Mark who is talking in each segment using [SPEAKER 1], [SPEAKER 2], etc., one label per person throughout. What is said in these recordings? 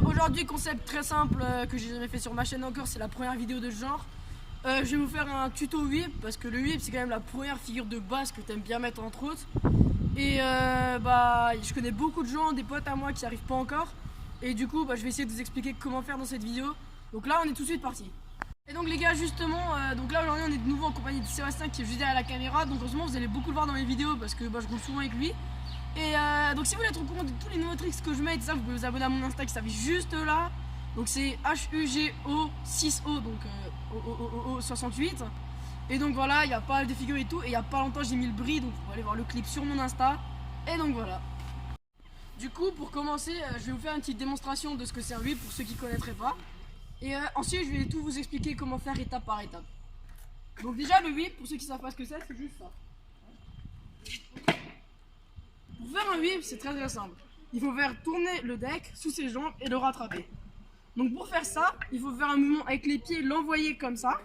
[SPEAKER 1] Aujourd'hui, concept très simple que j'ai jamais fait sur ma chaîne encore, c'est la première vidéo de ce genre. Je vais vous faire un tuto whip parce que le whip c'est quand même la première figure de base que tu aimes bien mettre entre autres. Et je connais beaucoup de gens, des potes à moi qui n'y arrivent pas encore. Et du coup, je vais essayer de vous expliquer comment faire dans cette vidéo. Donc là, on est tout de suite parti. Et donc les gars, justement, donc là aujourd'hui on est de nouveau en compagnie de Sébastien qui est juste derrière la caméra. Donc heureusement vous allez beaucoup le voir dans mes vidéos parce que je roule souvent avec lui. Et donc si vous voulez être au courant de tous les nouveaux tricks que je mets et tout ça, vous pouvez vous abonner à mon Insta qui s'affiche juste là. Donc c'est HUGO6O, donc O68. Et donc voilà, il y a pas mal de figures et tout. Et il y a pas longtemps j'ai mis le bris, donc vous pouvez aller voir le clip sur mon Insta. Et donc voilà. Du coup, pour commencer, je vais vous faire une petite démonstration de ce que c'est un whip pour ceux qui ne connaîtraient pas. Et ensuite, je vais tout vous expliquer comment faire étape par étape. Donc déjà, le whip, pour ceux qui ne savent pas ce que c'est juste ça. Pour faire un whip, c'est très simple. Il faut faire tourner le deck sous ses jambes et le rattraper. Donc pour faire ça, il faut faire un mouvement avec les pieds, l'envoyer comme ça.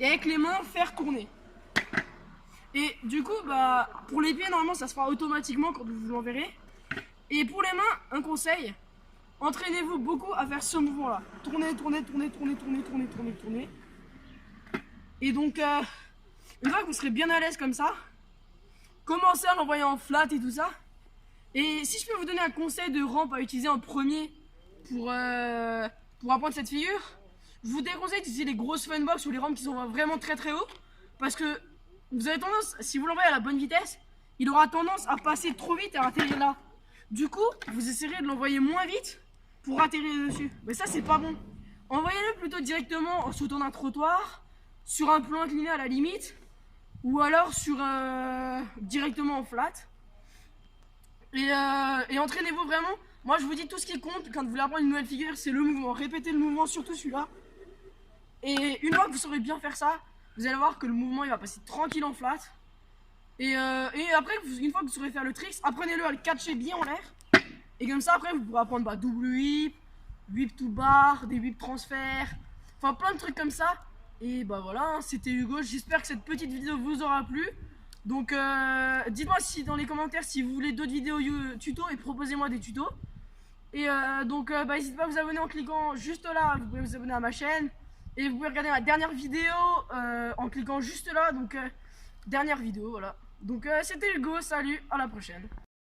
[SPEAKER 1] Et avec les mains, faire tourner. Et du coup, pour les pieds, normalement, ça se fera automatiquement quand vous l'enverrez. Et pour les mains, un conseil, entraînez-vous beaucoup à faire ce mouvement-là. Tournez, tournez, tournez, tournez, tournez, tournez, tournez, tournez. Et donc, une fois que vous serez bien à l'aise comme ça, commencez à l'envoyer en flat et tout ça. Et si je peux vous donner un conseil de rampe à utiliser en premier pour apprendre cette figure, je vous déconseille d'utiliser les grosses funbox ou les rampes qui sont vraiment très très haut. Parce que vous avez tendance, si vous l'envoyez à la bonne vitesse, il aura tendance à passer trop vite et à atterrir là. Du coup, vous essayerez de l'envoyer moins vite pour atterrir dessus. Mais ça, c'est pas bon. Envoyez-le plutôt directement en sautant d'un trottoir, sur un plan incliné à la limite, ou alors sur directement en flat. Et entraînez-vous vraiment. Moi, je vous dis tout ce qui compte quand vous voulez apprendre une nouvelle figure, c'est le mouvement. Répétez le mouvement, surtout celui-là. Et une fois que vous saurez bien faire ça, vous allez voir que le mouvement il va passer tranquille en flat. Et après, une fois que vous saurez faire le trick, apprenez-le à le catcher bien en l'air. Et comme ça, après, vous pourrez apprendre double whip, whip to bar, des whip transfert, enfin plein de trucs comme ça. Et voilà, c'était Hugo. J'espère que cette petite vidéo vous aura plu. Donc, dites-moi dans les commentaires si vous voulez d'autres vidéos tuto et proposez-moi des tutos. Et n'hésitez pas à vous abonner en cliquant juste là. Vous pouvez vous abonner à ma chaîne. Et vous pouvez regarder ma dernière vidéo en cliquant juste là. Donc, dernière vidéo, voilà. Donc c'était Hugo, salut, à la prochaine.